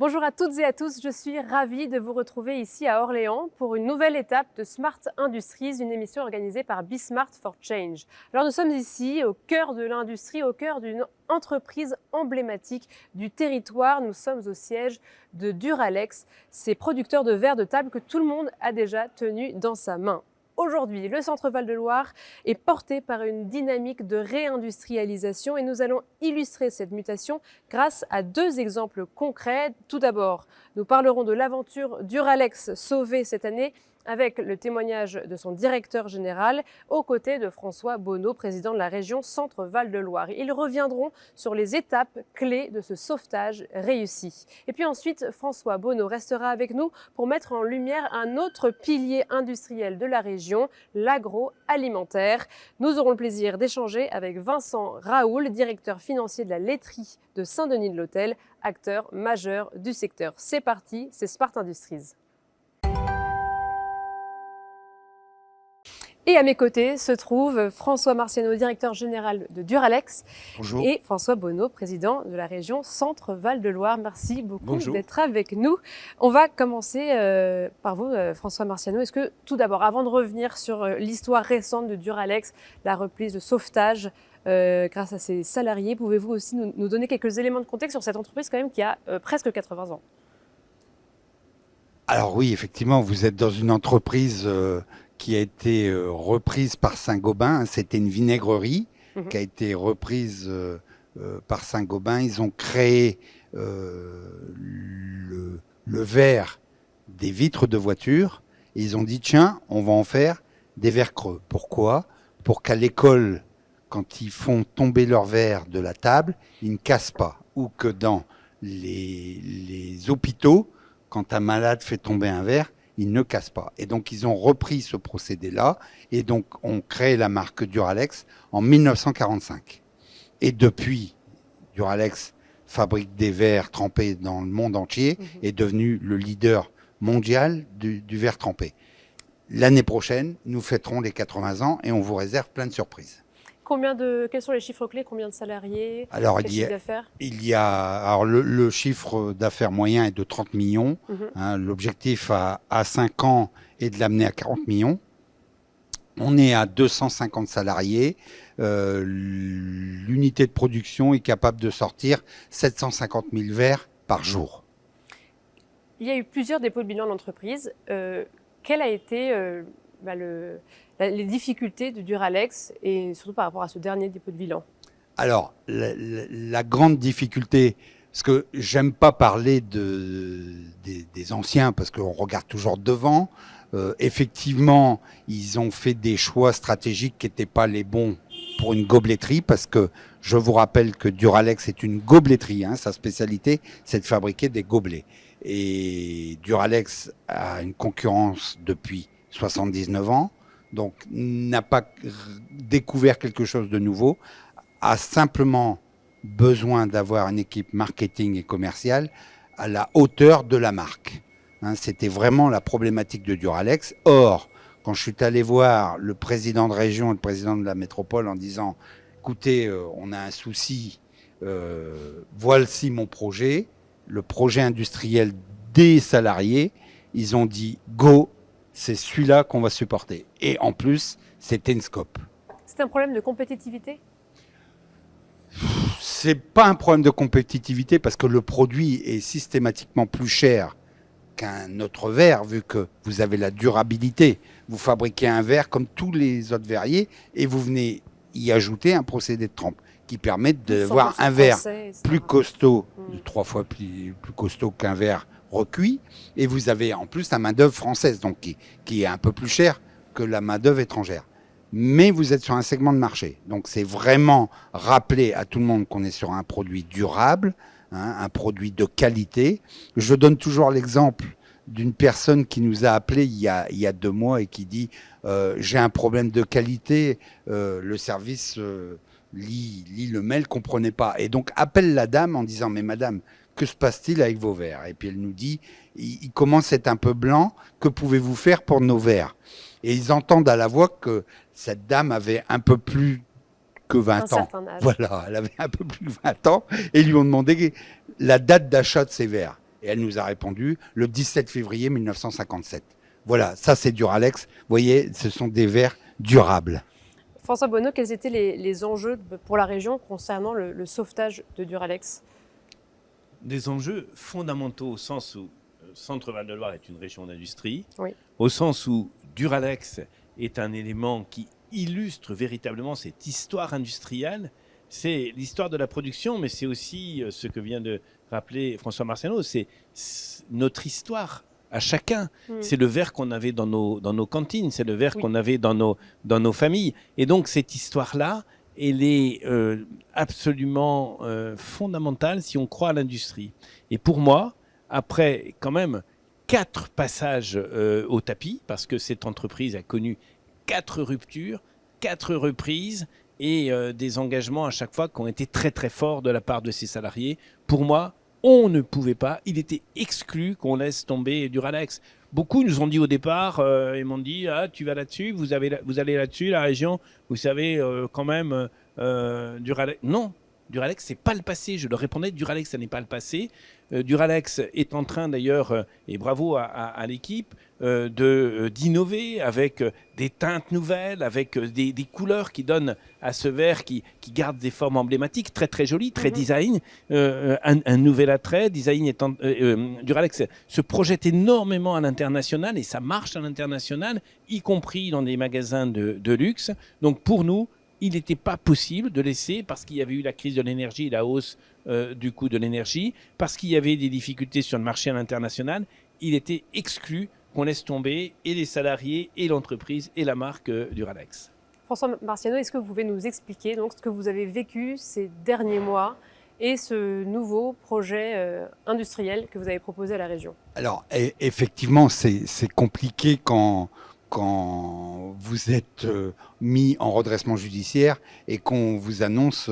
Bonjour à toutes et à tous, je suis ravie de vous retrouver ici à Orléans pour une nouvelle étape de Smart Industries, une émission organisée par Be Smart for Change. Alors nous sommes ici au cœur de l'industrie, au cœur d'une entreprise emblématique du territoire. Nous sommes au siège de Duralex, ces producteurs de verres de table que tout le monde a déjà tenu dans sa main. Aujourd'hui, le Centre Val-de-Loire est porté par une dynamique de réindustrialisation et nous allons illustrer cette mutation grâce à deux exemples concrets. Tout d'abord, nous parlerons de l'aventure Duralex sauvée cette année avec le témoignage de son directeur général aux côtés de François Bonneau, président de la région Centre Val-de-Loire. Ils reviendront sur les étapes clés de ce sauvetage réussi. Et puis ensuite, François Bonneau restera avec nous pour mettre en lumière un autre pilier industriel de la région, l'agroalimentaire. Nous aurons le plaisir d'échanger avec Vincent Raoul, directeur financier de la laiterie de Saint-Denis-de-l'Hôtel, acteur majeur du secteur. C'est parti, c'est Smart Industries. Et à mes côtés se trouve François Marciano, directeur général de Duralex. Bonjour. Et François Bonneau, président de la région Centre Val-de-Loire. Merci beaucoup d'être avec nous. On va commencer par vous, François Marciano. Est-ce que tout d'abord, avant de revenir sur l'histoire récente de Duralex, la reprise de sauvetage grâce à ses salariés, pouvez-vous aussi nous donner quelques éléments de contexte sur cette entreprise quand même qui a presque 80 ans? Alors oui, effectivement, vous êtes dans une entreprise qui a été reprise par Saint-Gobain. C'était une vinaigrerie qui a été reprise par Saint-Gobain. Ils ont créé le verre des vitres de voiture. Et ils ont dit, tiens, on va en faire des verres creux. Pourquoi? Pour qu'à l'école, quand ils font tomber leur verre de la table, ils ne cassent pas. Ou que dans les hôpitaux, quand un malade fait tomber un verre, il ne casse pas. Et donc, ils ont repris ce procédé-là. Et donc, on crée la marque Duralex en 1945. Et depuis, Duralex fabrique des verres trempés dans le monde entier, est devenu le leader mondial du verre trempé. L'année prochaine, nous fêterons les 80 ans et on vous réserve plein de surprises. Quels sont les chiffres clés? Combien de salariés? Alors, quel chiffre d'affaires? Alors le chiffre d'affaires moyen est de 30 millions. L'objectif à 5 ans est de l'amener à 40 millions. On est à 250 salariés. L'unité de production est capable de sortir 750 000 verres par jour. Il y a eu plusieurs dépôts de bilan d'entreprise. Quelle a été les difficultés de Duralex et surtout par rapport à ce dernier dépôt de bilan? Alors, la grande difficulté, parce que j'aime pas parler des anciens, parce qu'on regarde toujours devant. Effectivement, ils ont fait des choix stratégiques qui n'étaient pas les bons pour une gobeletterie, parce que je vous rappelle que Duralex est une gobeletterie. Sa spécialité, c'est de fabriquer des gobelets. Et Duralex a une concurrence depuis 79 ans. Donc, n'a pas découvert quelque chose de nouveau, a simplement besoin d'avoir une équipe marketing et commerciale à la hauteur de la marque. C'était vraiment la problématique de Duralex. Or, quand je suis allé voir le président de région et le président de la métropole en disant « Écoutez, on a un souci, voici mon projet », le projet industriel des salariés, ils ont dit « Go ». C'est celui-là qu'on va supporter. Et en plus, c'était une scope. C'est un problème de compétitivité? C'est pas un problème de compétitivité parce que le produit est systématiquement plus cher qu'un autre verre, vu que vous avez la durabilité. Vous fabriquez un verre comme tous les autres verriers et vous venez y ajouter un procédé de trempe qui permet d'avoir un verre plus costaud, 3 fois plus costaud qu'un verre recuit, et vous avez en plus la main-d'œuvre française, donc qui est un peu plus chère que la main-d'œuvre étrangère. Mais vous êtes sur un segment de marché. Donc c'est vraiment rappeler à tout le monde qu'on est sur un produit durable, un produit de qualité. Je donne toujours l'exemple d'une personne qui nous a appelé il y a 2 mois et qui dit j'ai un problème de qualité, le service lit le mail, comprenait pas. Et donc appelle la dame en disant mais madame, que se passe-t-il avec vos verres? Et puis elle nous dit, il commence à être un peu blanc, que pouvez-vous faire pour nos verres? Et ils entendent à la voix que cette dame avait un peu plus que 20 ans. Voilà, elle avait un peu plus que 20 ans et lui ont demandé la date d'achat de ses verres. Et elle nous a répondu le 17 février 1957. Voilà, ça c'est Duralex. Vous voyez, ce sont des verres durables. François Bonneau, quels étaient les enjeux pour la région concernant le sauvetage de Duralex? Des enjeux fondamentaux au sens où Centre Val-de-Loire est une région d'industrie, Oui. au sens où Duralex est un élément qui illustre véritablement cette histoire industrielle. C'est l'histoire de la production, mais c'est aussi ce que vient de rappeler François Marciano, c'est notre histoire à chacun. C'est le verre qu'on avait dans nos cantines, c'est le verre qu'on avait dans nos familles. Et donc cette histoire-là, elle est absolument fondamentale si on croit à l'industrie. Et pour moi, après quand même 4 passages au tapis, parce que cette entreprise a connu 4 ruptures, 4 reprises, et des engagements à chaque fois qui ont été très très forts de la part de ses salariés. Pour moi, on ne pouvait pas, il était exclu qu'on laisse tomber Duralex. Beaucoup nous ont dit au départ, ils m'ont dit, ah, tu vas là-dessus, vous allez là-dessus, la région, vous savez quand même, Duralex. Non, Duralex, c'est pas le passé. Je leur répondais, Duralex, ça n'est pas le passé. Duralex est en train d'ailleurs, et bravo à l'équipe, d'innover avec des teintes nouvelles, avec des couleurs qui donnent à ce verre, qui garde des formes emblématiques, très très jolies, très design, un nouvel attrait. Duralex se projette énormément à l'international et ça marche à l'international, y compris dans des magasins de luxe. Donc pour nous, il n'était pas possible de laisser, parce qu'il y avait eu la crise de l'énergie, la hausse du coût de l'énergie, parce qu'il y avait des difficultés sur le marché à l'international, il était exclu qu'on laisse tomber et les salariés, et l'entreprise, et la marque Duralex. François Marciano, est-ce que vous pouvez nous expliquer donc, ce que vous avez vécu ces derniers mois et ce nouveau projet industriel que vous avez proposé à la région? Alors, effectivement, c'est compliqué quand vous êtes mis en redressement judiciaire et qu'on vous annonce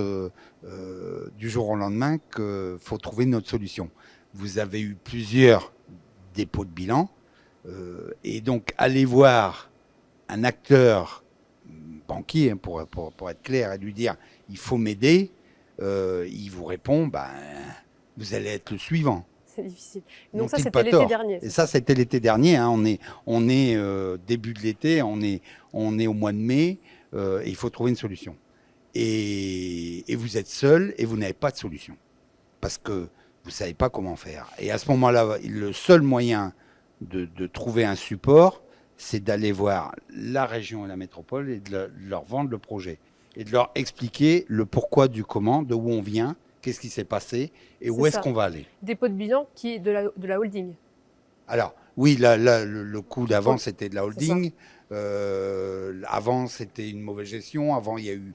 du jour au lendemain qu'il faut trouver une autre solution. Vous avez eu plusieurs dépôts de bilan et donc aller voir un acteur banquier, hein, pour être clair, et lui dire « il faut m'aider », il vous répond « vous allez être le suivant ». C'est difficile. Donc ça, c'était l'été dernier. Et ça, c'était l'été dernier. Hein. On est début de l'été, on est au mois de mai, et il faut trouver une solution. Et vous êtes seul et vous n'avez pas de solution. Parce que vous ne savez pas comment faire. Et à ce moment-là, le seul moyen de trouver un support, c'est d'aller voir la région et la métropole et de leur vendre le projet. Et de leur expliquer le pourquoi du comment, de où on vient, qu'est-ce qui s'est passé et où est-ce qu'on va aller. Dépôt de bilan qui est de la holding. Alors, oui, le coup d'avant, c'était de la holding. Avant, c'était une mauvaise gestion. Avant, il y a eu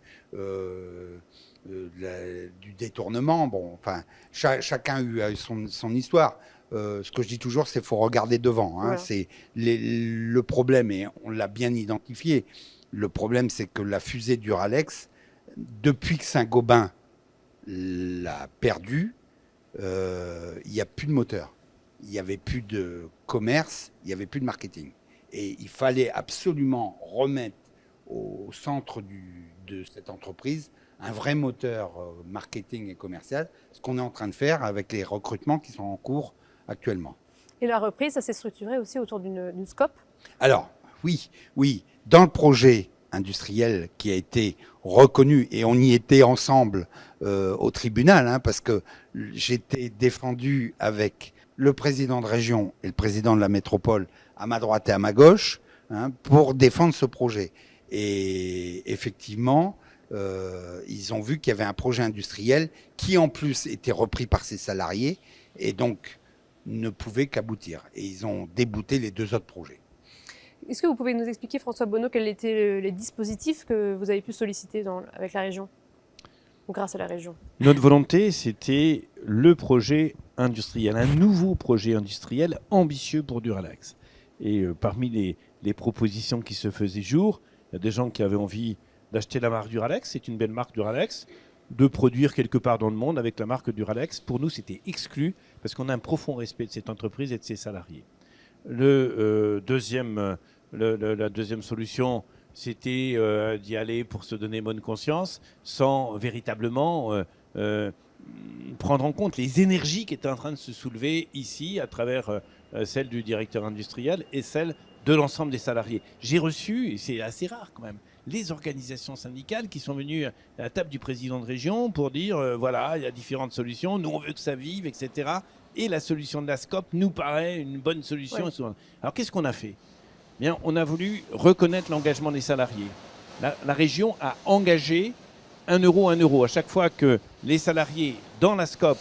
du détournement. Bon, enfin, chacun a eu son histoire. Ce que je dis toujours, c'est qu'il faut regarder devant. Hein. Voilà. Le problème, et on l'a bien identifié, le problème, c'est que la fusée Duralex, depuis que Saint-Gobain l'a perdu, il n'y a plus de moteur. Il n'y avait plus de commerce, il n'y avait plus de marketing. Et il fallait absolument remettre au centre de cette entreprise un vrai moteur marketing et commercial, ce qu'on est en train de faire avec les recrutements qui sont en cours actuellement. Et la reprise, ça s'est structuré aussi autour d'une scope? Alors, oui. Dans le projet industriel qui a été reconnu, et on y était ensemble au tribunal, hein, parce que j'étais défendu avec le président de région et le président de la métropole à ma droite et à ma gauche, hein, pour défendre ce projet. Et effectivement, ils ont vu qu'il y avait un projet industriel qui en plus était repris par ses salariés et donc ne pouvait qu'aboutir. Et ils ont débouté les 2 autres projets. Est-ce que vous pouvez nous expliquer, François Bonneau, quels étaient les dispositifs que vous avez pu solliciter avec la région, ou grâce à la région? Notre volonté, c'était le projet industriel, un nouveau projet industriel ambitieux pour Duralex. Et parmi les propositions qui se faisaient jour, il y a des gens qui avaient envie d'acheter la marque Duralex, c'est une belle marque Duralex, de produire quelque part dans le monde avec la marque Duralex. Pour nous, c'était exclu parce qu'on a un profond respect de cette entreprise et de ses salariés. La deuxième solution, c'était d'y aller pour se donner bonne conscience, sans véritablement prendre en compte les énergies qui étaient en train de se soulever ici à travers celle du directeur industriel et celle de l'ensemble des salariés. J'ai reçu, et c'est assez rare quand même, les organisations syndicales qui sont venues à la table du président de région pour dire voilà, il y a différentes solutions, nous on veut que ça vive, etc. Et la solution de la SCOP nous paraît une bonne solution. Ouais. Alors qu'est-ce qu'on a fait ? Bien, on a voulu reconnaître l'engagement des salariés. La région a engagé 1 euro, 1 euro. À chaque fois que les salariés dans la SCOP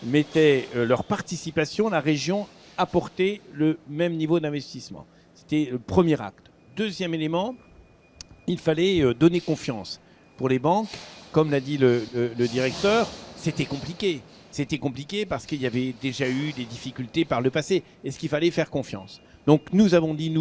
mettaient leur participation, la région apportait le même niveau d'investissement. C'était le premier acte. Deuxième élément, il fallait donner confiance. Pour les banques, comme l'a dit le directeur, c'était compliqué. C'était compliqué parce qu'il y avait déjà eu des difficultés par le passé. Est-ce qu'il fallait faire confiance ? Donc nous avons dit,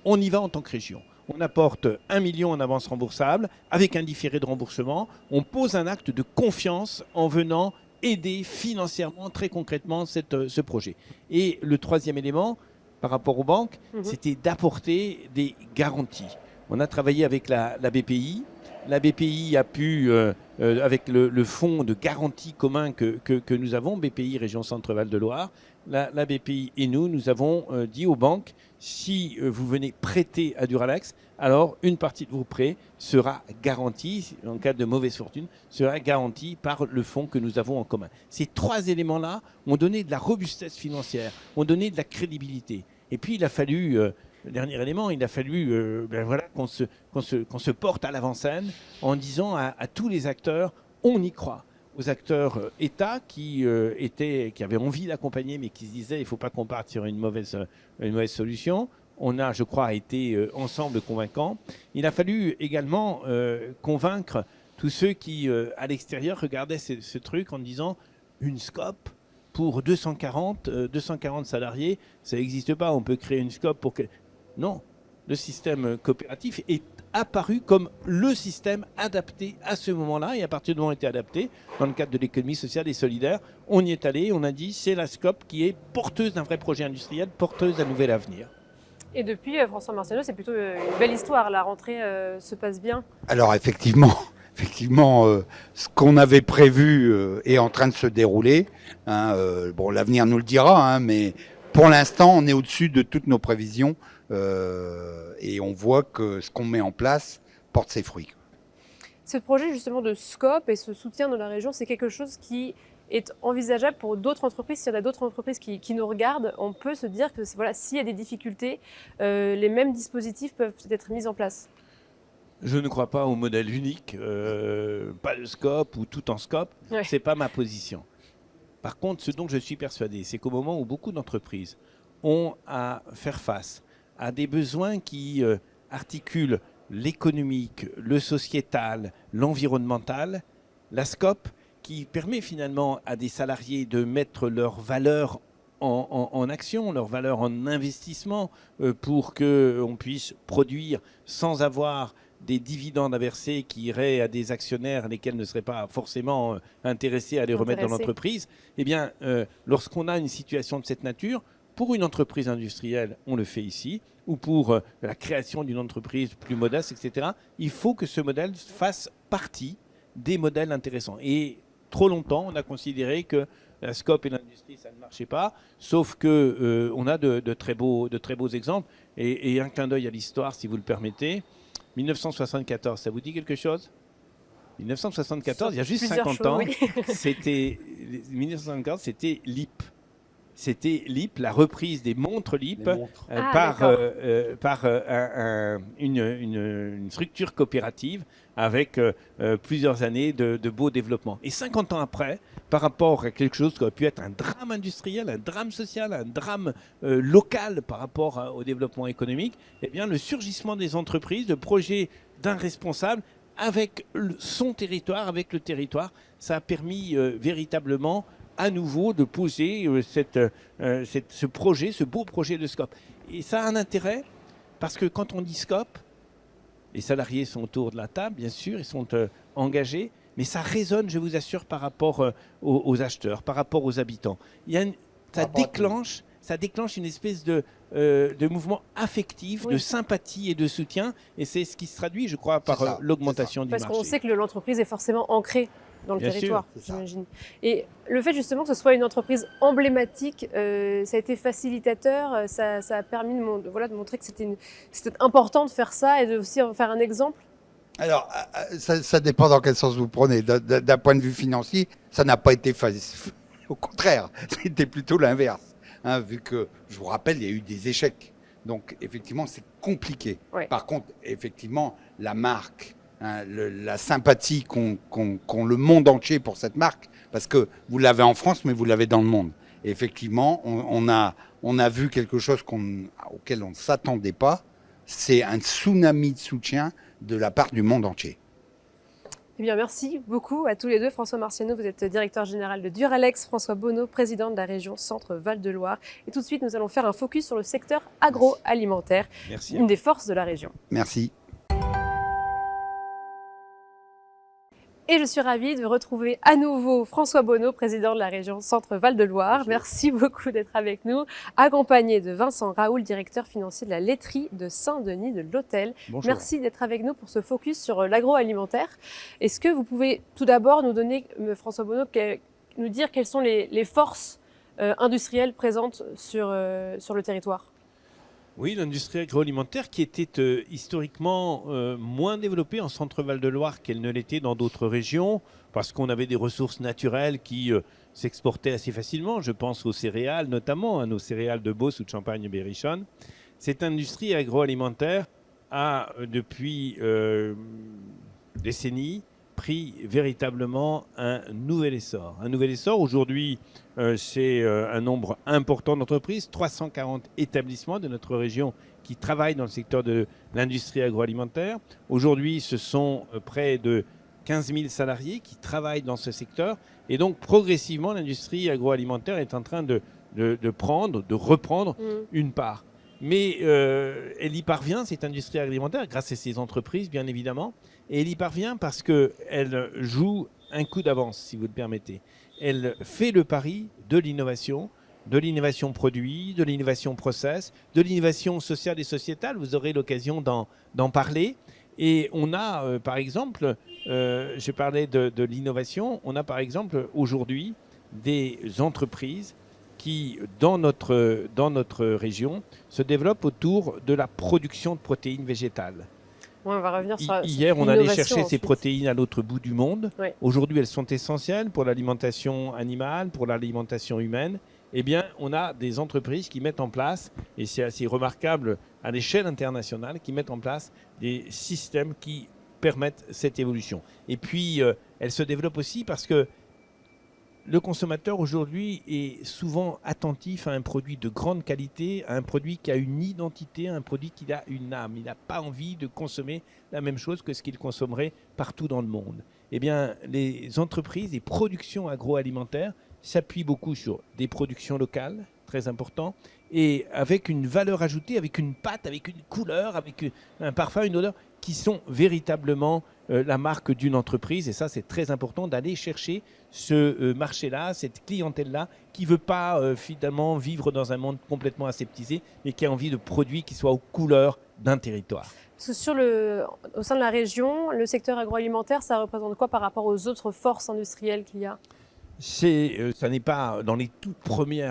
on y va en tant que région. On apporte 1 million en avance remboursable avec un différé de remboursement. On pose un acte de confiance en venant aider financièrement, très concrètement, ce projet. Et le troisième élément, par rapport aux banques, c'était d'apporter des garanties. On a travaillé avec la BPI. La BPI a pu, avec le fonds de garantie commun que nous avons, BPI Région Centre-Val de Loire, la BPI et nous avons dit aux banques, si vous venez prêter à Duralex, alors une partie de vos prêts sera garantie, en cas de mauvaise fortune, sera garantie par le fonds que nous avons en commun. Ces 3 éléments-là ont donné de la robustesse financière, ont donné de la crédibilité. Et puis il a fallu... le dernier élément, il a fallu qu'on se porte à l'avant-scène en disant à tous les acteurs, on y croit. Aux acteurs État qui avaient envie d'accompagner, mais qui se disaient, il ne faut pas qu'on parte sur une mauvaise solution. On a, je crois, été ensemble convaincants. Il a fallu également convaincre tous ceux qui, à l'extérieur, regardaient ce truc en disant, une SCOP pour 240 salariés, ça n'existe pas. On peut créer une SCOP pour... Non, le système coopératif est apparu comme le système adapté à ce moment-là, et à partir du moment où il était adapté, dans le cadre de l'économie sociale et solidaire, on y est allé, on a dit c'est la SCOP qui est porteuse d'un vrai projet industriel, porteuse d'un nouvel avenir. Et depuis, François Marciano, c'est plutôt une belle histoire, la rentrée se passe bien. Alors effectivement, ce qu'on avait prévu est en train de se dérouler. Bon, l'avenir nous le dira, mais pour l'instant, on est au-dessus de toutes nos prévisions. Et on voit que ce qu'on met en place porte ses fruits. Ce projet justement de SCOP et ce soutien de la région, c'est quelque chose qui est envisageable pour d'autres entreprises. S'il y en a d'autres entreprises qui nous regardent, on peut se dire que voilà, s'il y a des difficultés, les mêmes dispositifs peuvent être mis en place. Je ne crois pas au modèle unique, pas de SCOP ou tout en SCOP. Ouais. Ce n'est pas ma position. Par contre, ce dont je suis persuadé, c'est qu'au moment où beaucoup d'entreprises ont à faire face à des besoins qui articulent l'économique, le sociétal, l'environnemental, la SCOP, qui permet finalement à des salariés de mettre leurs valeurs en action, leurs valeurs en investissement pour qu'on puisse produire sans avoir des dividendes à verser qui iraient à des actionnaires lesquels ne seraient pas forcément intéressés à les remettre dans l'entreprise. Eh bien, lorsqu'on a une situation de cette nature, pour une entreprise industrielle, on le fait ici, ou pour la création d'une entreprise plus modeste, etc., il faut que ce modèle fasse partie des modèles intéressants. Et trop longtemps, on a considéré que la SCOP et l'industrie, ça ne marchait pas, sauf qu'on a de très beaux exemples. Et un clin d'œil à l'histoire, si vous le permettez. 1974, ça vous dit quelque chose ? 1974, il y a juste 50 ans, oui. 1974, c'était LIP. C'était LIP, la reprise des montres LIP par une structure coopérative avec plusieurs années de beaux développements. Et 50 ans après, par rapport à quelque chose qui aurait pu être un drame industriel, un drame social, un drame local par rapport au développement économique, eh bien, le surgissement des entreprises, de projets d'un responsable avec son territoire, avec le territoire, ça a permis véritablement à nouveau de poser ce projet, ce beau projet de SCOP. Et ça a un intérêt parce que quand on dit SCOP, les salariés sont autour de la table, bien sûr, ils sont engagés, mais ça résonne, je vous assure, par rapport aux acheteurs, par rapport aux habitants. Ça déclenche une espèce de mouvement affectif, de sympathie et de soutien, et c'est ce qui se traduit, je crois, par l'augmentation du marché. Parce qu'on sait que l'entreprise est forcément ancrée dans le Bien sûr, territoire, c'est ça. j'imagine. Et le fait justement que ce soit une entreprise emblématique, ça a été facilitateur, ça a permis de montrer que c'était important de faire ça et de aussi en faire un exemple. Alors, ça dépend dans quel sens vous prenez. D'un point de vue financier, ça n'a pas été facile. Au contraire, c'était plutôt l'inverse. Hein, vu que, je vous rappelle, il y a eu des échecs. Donc, effectivement, c'est compliqué. Ouais. Par contre, effectivement, la marque, hein, la sympathie qu'ont le monde entier pour cette marque, parce que vous l'avez en France, mais vous l'avez dans le monde. Et effectivement, on a vu quelque chose auquel on ne s'attendait pas. C'est un tsunami de soutien de la part du monde entier. Eh bien, merci beaucoup à tous les deux. François Marciano, vous êtes directeur général de Duralex. François Bonneau, président de la région Centre-Val de Loire. Et tout de suite, nous allons faire un focus sur le secteur agroalimentaire, Merci. une des forces de la région. Merci. Et je suis ravie de retrouver à nouveau François Bonneau, président de la région Centre-Val de Loire. Bonjour. Merci beaucoup d'être avec nous, accompagné de Vincent Raoul, directeur financier de la laiterie de Saint-Denis de l'Hôtel. Bonjour. Merci d'être avec nous pour ce focus sur l'agroalimentaire. Est-ce que vous pouvez tout d'abord nous donner, François Bonneau, nous dire quelles sont les forces industrielles présentes sur le territoire? Oui, l'industrie agroalimentaire qui était historiquement moins développée en Centre-Val de Loire qu'elle ne l'était dans d'autres régions, parce qu'on avait des ressources naturelles qui s'exportaient assez facilement. Je pense aux céréales, notamment à nos céréales de Beauce ou de Champagne-Berrichonne. Cette industrie agroalimentaire a, depuis décennies, pris véritablement un nouvel essor. Un nouvel essor, aujourd'hui, c'est un nombre important d'entreprises, 340 établissements de notre région qui travaillent dans le secteur de l'industrie agroalimentaire. Aujourd'hui, ce sont près de 15 000 salariés qui travaillent dans ce secteur. Et donc, progressivement, l'industrie agroalimentaire est en train de reprendre une part. Mais elle y parvient, cette industrie agroalimentaire, grâce à ces entreprises, bien évidemment. Et elle y parvient parce qu'elle joue un coup d'avance, si vous le permettez. Elle fait le pari de l'innovation produit, de l'innovation process, de l'innovation sociale et sociétale. Vous aurez l'occasion d'en parler. Et on a, par exemple, je parlais de l'innovation, on a par exemple aujourd'hui des entreprises qui, dans notre région, se développent autour de la production de protéines végétales. Ouais, on va revenir sur Hier, on allait l'innovation chercher ces ensuite. protéines à l'autre bout du monde. Ouais. Aujourd'hui, elles sont essentielles pour l'alimentation animale, pour l'alimentation humaine. Eh bien, on a des entreprises qui mettent en place, et c'est assez remarquable à l'échelle internationale, qui mettent en place des systèmes qui permettent cette évolution. Et puis, elles se développent aussi parce que le consommateur aujourd'hui est souvent attentif à un produit de grande qualité, à un produit qui a une identité, à un produit qui a une âme. Il n'a pas envie de consommer la même chose que ce qu'il consommerait partout dans le monde. Eh bien, les entreprises, les productions agroalimentaires s'appuient beaucoup sur des productions locales, très important, et avec une valeur ajoutée, avec une pâte, avec une couleur, avec un parfum, une odeur, qui sont véritablement la marque d'une entreprise. Et ça, c'est très important d'aller chercher ce marché-là, cette clientèle-là, qui ne veut pas finalement vivre dans un monde complètement aseptisé, mais qui a envie de produits qui soient aux couleurs d'un territoire. Parce que au sein de la région, le secteur agroalimentaire, ça représente quoi par rapport aux autres forces industrielles qu'il y a? Ça n'est pas dans les tout premiers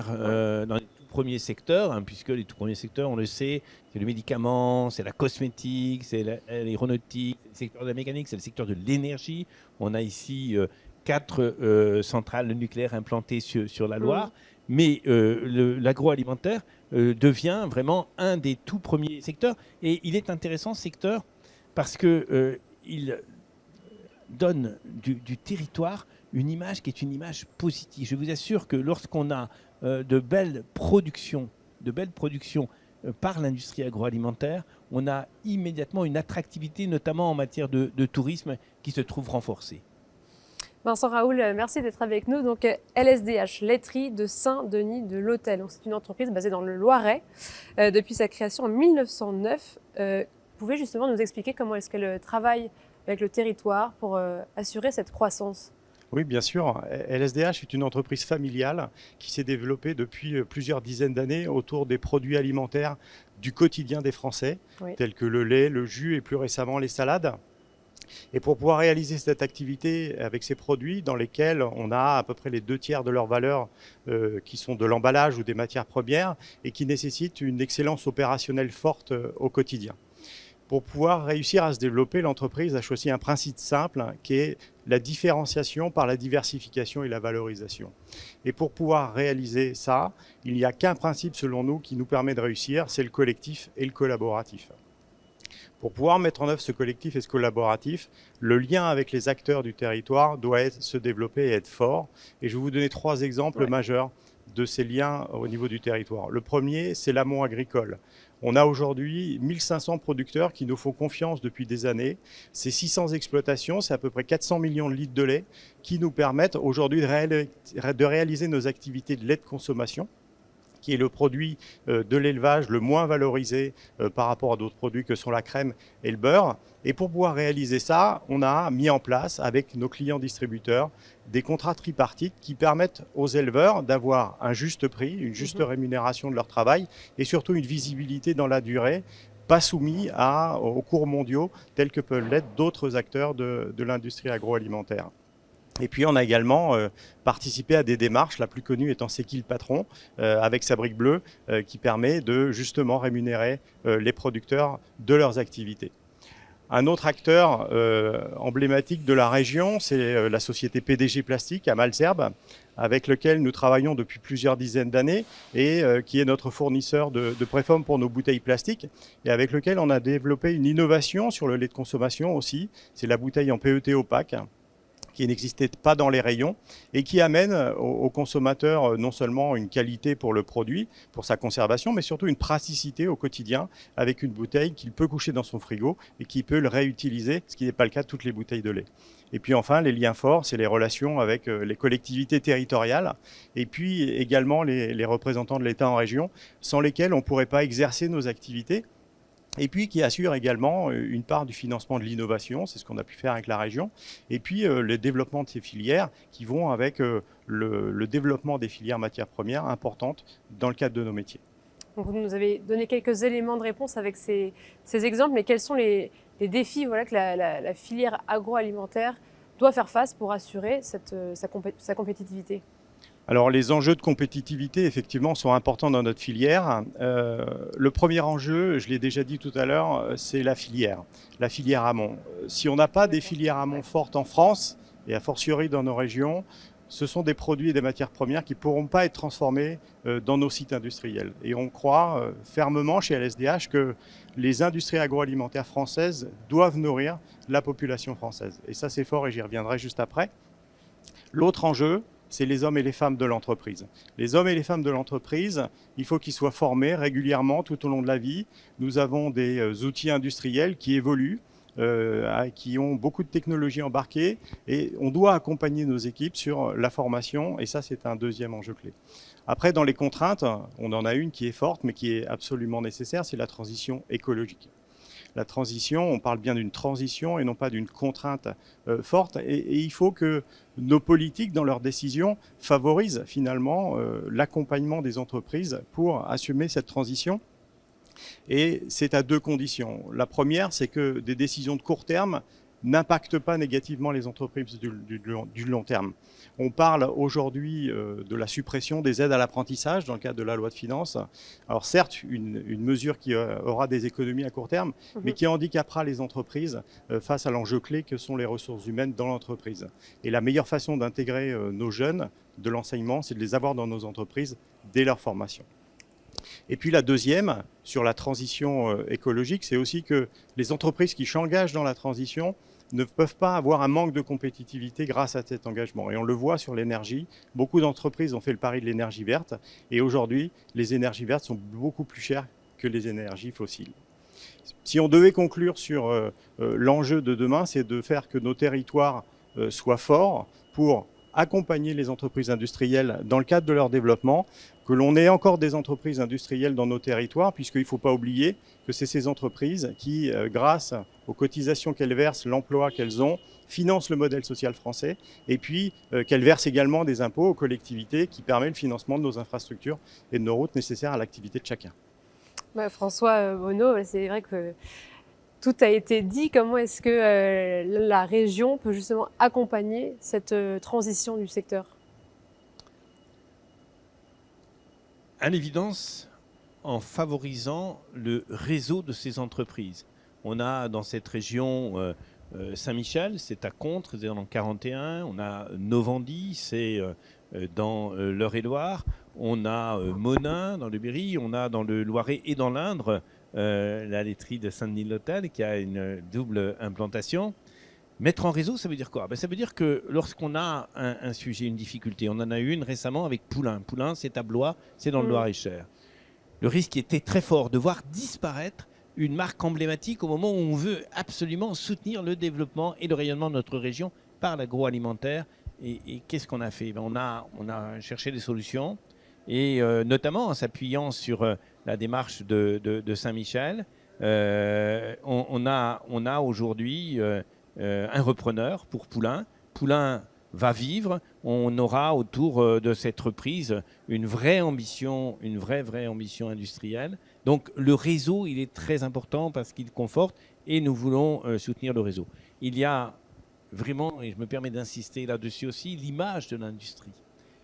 secteurs, hein, puisque les tout premiers secteurs, on le sait, c'est le médicament, c'est la cosmétique, c'est l'aéronautique, c'est le secteur de la mécanique, c'est le secteur de l'énergie. On a ici 4 centrales nucléaires implantées sur la Loire, mais l'agroalimentaire devient vraiment un des tout premiers secteurs. Et il est intéressant, ce secteur, parce qu'il donne du territoire une image qui est une image positive. Je vous assure que lorsqu'on a de belles productions par l'industrie agroalimentaire, on a immédiatement une attractivité, notamment en matière de tourisme, qui se trouve renforcée. Vincent Raoul, merci d'être avec nous. Donc, LSDH, laiterie de Saint-Denis de l'Hôtel. C'est une entreprise basée dans le Loiret depuis sa création en 1909. Vous pouvez justement nous expliquer comment est-ce qu'elle travaille avec le territoire pour assurer cette croissance? Oui, bien sûr. LSDH est une entreprise familiale qui s'est développée depuis plusieurs dizaines d'années autour des produits alimentaires du quotidien des Français, Oui. tels que le lait, le jus et plus récemment les salades. Et pour pouvoir réaliser cette activité avec ces produits dans lesquels on a à peu près les 2/3 de leur valeur qui sont de l'emballage ou des matières premières et qui nécessitent une excellence opérationnelle forte au quotidien. Pour pouvoir réussir à se développer, l'entreprise a choisi un principe simple qui est la différenciation par la diversification et la valorisation. Et pour pouvoir réaliser ça, il n'y a qu'un principe selon nous qui nous permet de réussir, c'est le collectif et le collaboratif. Pour pouvoir mettre en œuvre ce collectif et ce collaboratif, le lien avec les acteurs du territoire doit se développer et être fort. Et je vais vous donner 3 exemples majeurs de ces liens au niveau du territoire. Le premier, c'est l'amont agricole. On a aujourd'hui 1500 producteurs qui nous font confiance depuis des années. Ces 600 exploitations, c'est à peu près 400 millions de litres de lait qui nous permettent aujourd'hui de réaliser nos activités de lait de consommation, qui est le produit de l'élevage le moins valorisé par rapport à d'autres produits que sont la crème et le beurre. Et pour pouvoir réaliser ça, on a mis en place avec nos clients distributeurs des contrats tripartites qui permettent aux éleveurs d'avoir un juste prix, une juste rémunération de leur travail et surtout une visibilité dans la durée, pas soumis aux cours mondiaux tels que peuvent l'être d'autres acteurs de l'industrie agroalimentaire. Et puis on a également participé à des démarches, la plus connue étant C'est qui le patron, avec sa brique bleue, qui permet de justement rémunérer les producteurs de leurs activités. Un autre acteur emblématique de la région, c'est la société PDG Plastique à Malesherbes, avec lequel nous travaillons depuis plusieurs dizaines d'années et qui est notre fournisseur de préformes pour nos bouteilles plastiques et avec lequel on a développé une innovation sur le lait de consommation aussi. C'est la bouteille en PET opaque, qui n'existait pas dans les rayons et qui amène aux consommateurs non seulement une qualité pour le produit, pour sa conservation, mais surtout une praticité au quotidien avec une bouteille qu'il peut coucher dans son frigo et qui peut le réutiliser, ce qui n'est pas le cas de toutes les bouteilles de lait. Et puis enfin, les liens forts, c'est les relations avec les collectivités territoriales et puis également les représentants de l'État en région, sans lesquels on ne pourrait pas exercer nos activités. Et puis qui assure également une part du financement de l'innovation, c'est ce qu'on a pu faire avec la région, et puis le développement de ces filières qui vont avec le développement des filières matières premières importantes dans le cadre de nos métiers. Donc vous nous avez donné quelques éléments de réponse avec ces exemples, mais quels sont les défis que la filière agroalimentaire doit faire face pour assurer sa compétitivité ? Alors les enjeux de compétitivité effectivement sont importants dans notre filière. Le premier enjeu, je l'ai déjà dit tout à l'heure, c'est la filière amont. Si on n'a pas des filières amont fortes en France et a fortiori dans nos régions, ce sont des produits et des matières premières qui ne pourront pas être transformés dans nos sites industriels. Et on croit fermement chez LSDH que les industries agroalimentaires françaises doivent nourrir la population française. Et ça c'est fort et j'y reviendrai juste après. L'autre enjeu, c'est les hommes et les femmes de l'entreprise. Les hommes et les femmes de l'entreprise, il faut qu'ils soient formés régulièrement tout au long de la vie. Nous avons des outils industriels qui évoluent, qui ont beaucoup de technologies embarquées et on doit accompagner nos équipes sur la formation et ça c'est un deuxième enjeu clé. Après dans les contraintes, on en a une qui est forte mais qui est absolument nécessaire, c'est la transition écologique. La transition, on parle bien d'une transition et non pas d'une contrainte forte. Et il faut que nos politiques, dans leurs décisions, favorisent finalement l'accompagnement des entreprises pour assumer cette transition. Et c'est à 2 conditions. La première, c'est que des décisions de court terme n'impactent pas négativement les entreprises du long terme. On parle aujourd'hui de la suppression des aides à l'apprentissage dans le cadre de la loi de finances. Alors certes, une mesure qui aura des économies à court terme, mais qui handicapera les entreprises face à l'enjeu clé que sont les ressources humaines dans l'entreprise. Et la meilleure façon d'intégrer nos jeunes de l'enseignement, c'est de les avoir dans nos entreprises dès leur formation. Et puis la deuxième, sur la transition écologique, c'est aussi que les entreprises qui s'engagent dans la transition ne peuvent pas avoir un manque de compétitivité grâce à cet engagement. Et on le voit sur l'énergie, beaucoup d'entreprises ont fait le pari de l'énergie verte et aujourd'hui, les énergies vertes sont beaucoup plus chères que les énergies fossiles. Si on devait conclure sur l'enjeu de demain, c'est de faire que nos territoires soient forts pour accompagner les entreprises industrielles dans le cadre de leur développement, que l'on ait encore des entreprises industrielles dans nos territoires, puisqu'il ne faut pas oublier que c'est ces entreprises qui, grâce aux cotisations qu'elles versent, l'emploi qu'elles ont, financent le modèle social français, et puis qu'elles versent également des impôts aux collectivités qui permettent le financement de nos infrastructures et de nos routes nécessaires à l'activité de chacun. François Bonneau, c'est vrai que Tout a été dit. Comment est-ce que la région peut justement accompagner cette transition du secteur? À l'évidence, en favorisant le réseau de ces entreprises. On a dans cette région Saint-Michel, c'est à Contres, c'est dans le 41. On a Novandie, c'est dans l'Eure-et-Loir. On a Monin dans le Berry. On a dans le Loiret et dans l'Indre la laiterie de Saint-Denis-de-l'Hôtel qui a une double implantation. Mettre en réseau, ça veut dire quoi? Ça veut dire que lorsqu'on a un sujet, une difficulté, on en a eu une récemment avec Poulain. Poulain, c'est à Blois, c'est dans le Loir-et-Cher. Le risque était très fort de voir disparaître une marque emblématique au moment où on veut absolument soutenir le développement et le rayonnement de notre région par l'agroalimentaire. Et qu'est-ce qu'on a fait? On a cherché des solutions, et notamment en s'appuyant sur la démarche de Saint-Michel, on a aujourd'hui un repreneur pour Poulain. Poulain va vivre. On aura autour de cette reprise une vraie ambition industrielle. Donc le réseau, il est très important parce qu'il conforte, et nous voulons soutenir le réseau. Il y a vraiment, et je me permets d'insister là-dessus aussi, l'image de l'industrie.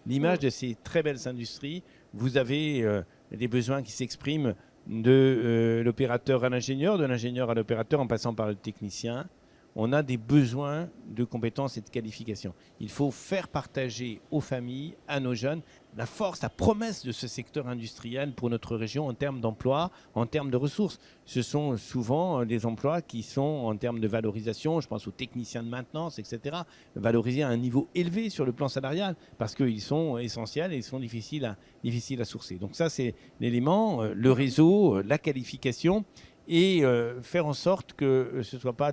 L'image de ces très belles industries. Vous avez des besoins qui s'expriment de l'opérateur à l'ingénieur, de l'ingénieur à l'opérateur en passant par le technicien. On a des besoins de compétences et de qualifications. Il faut faire partager aux familles, à nos jeunes, la force, la promesse de ce secteur industriel pour notre région en termes d'emploi, en termes de ressources. Ce sont souvent des emplois qui sont en termes de valorisation, je pense aux techniciens de maintenance, etc., valorisés à un niveau élevé sur le plan salarial parce qu'ils sont essentiels et ils sont difficiles à sourcer. Donc ça, c'est l'élément, le réseau, la qualification, et faire en sorte que ce ne soit pas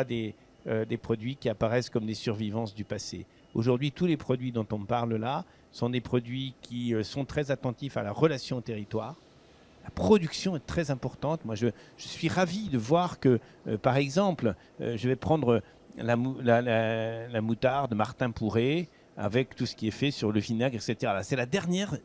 des produits qui apparaissent comme des survivances du passé. Aujourd'hui, tous les produits dont on parle là sont des produits qui sont très attentifs à la relation au territoire. La production est très importante. Moi, je suis ravi de voir que, par exemple, je vais prendre la moutarde Martin Pourret, avec tout ce qui est fait sur le vinaigre, etc. C'est la dernière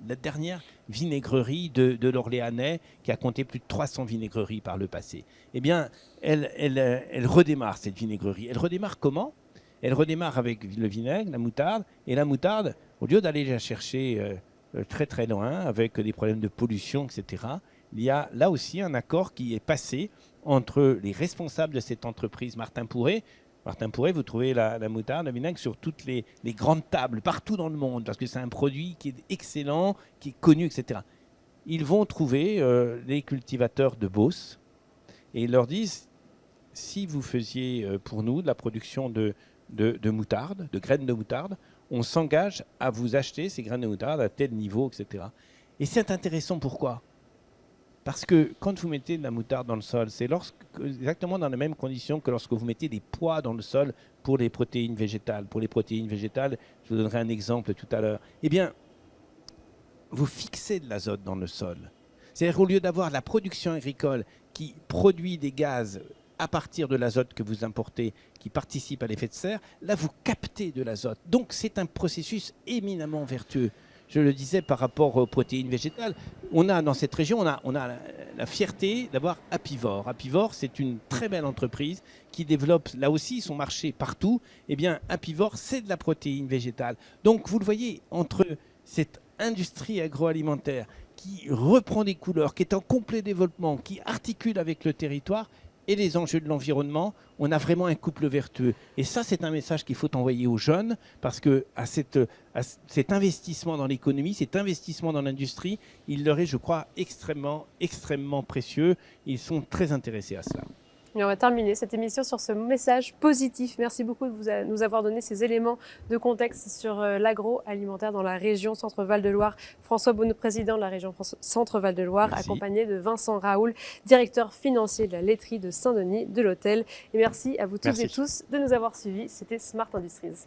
vinaigrerie de l'Orléanais qui a compté plus de 300 vinaigreries par le passé. Eh bien, elle redémarre, cette vinaigrerie. Elle redémarre comment? Elle redémarre avec le vinaigre, la moutarde. Et la moutarde, au lieu d'aller la chercher très très loin, avec des problèmes de pollution, etc., il y a là aussi un accord qui est passé entre les responsables de cette entreprise Martin Pourret. Martin Pourret, vous trouvez la moutarde, le vinaigre sur toutes les grandes tables, partout dans le monde, parce que c'est un produit qui est excellent, qui est connu, etc. Ils vont trouver les cultivateurs de Beauce et ils leur disent, si vous faisiez pour nous de la production de moutarde, de graines de moutarde, on s'engage à vous acheter ces graines de moutarde à tel niveau, etc. Et c'est intéressant, pourquoi? Parce que quand vous mettez de la moutarde dans le sol, c'est exactement dans les mêmes conditions que lorsque vous mettez des pois dans le sol pour les protéines végétales. Pour les protéines végétales, je vous donnerai un exemple tout à l'heure. Eh bien, vous fixez de l'azote dans le sol. C'est-à-dire, au lieu d'avoir la production agricole qui produit des gaz à partir de l'azote que vous importez, qui participe à l'effet de serre, là, vous captez de l'azote. Donc, c'est un processus éminemment vertueux. Je le disais par rapport aux protéines végétales, on a dans cette région, on a la fierté d'avoir Apivore. Apivore, c'est une très belle entreprise qui développe là aussi son marché partout. Eh bien, Apivore, c'est de la protéine végétale. Donc, vous le voyez, entre cette industrie agroalimentaire qui reprend des couleurs, qui est en complet développement, qui articule avec le territoire, et les enjeux de l'environnement, on a vraiment un couple vertueux. Et ça, c'est un message qu'il faut envoyer aux jeunes, parce que à cet investissement dans l'économie, cet investissement dans l'industrie, il leur est, je crois, extrêmement, extrêmement précieux. Ils sont très intéressés à cela. Et on va terminer cette émission sur ce message positif. Merci beaucoup de nous avoir donné ces éléments de contexte sur l'agroalimentaire dans la région Centre-Val de Loire. François Bonneau, président de la région Centre-Val de Loire, accompagné de Vincent Raoul, directeur financier de la laiterie de Saint-Denis de l'Hôtel. Et merci à vous toutes et tous de nous avoir suivis. C'était Smart Industries.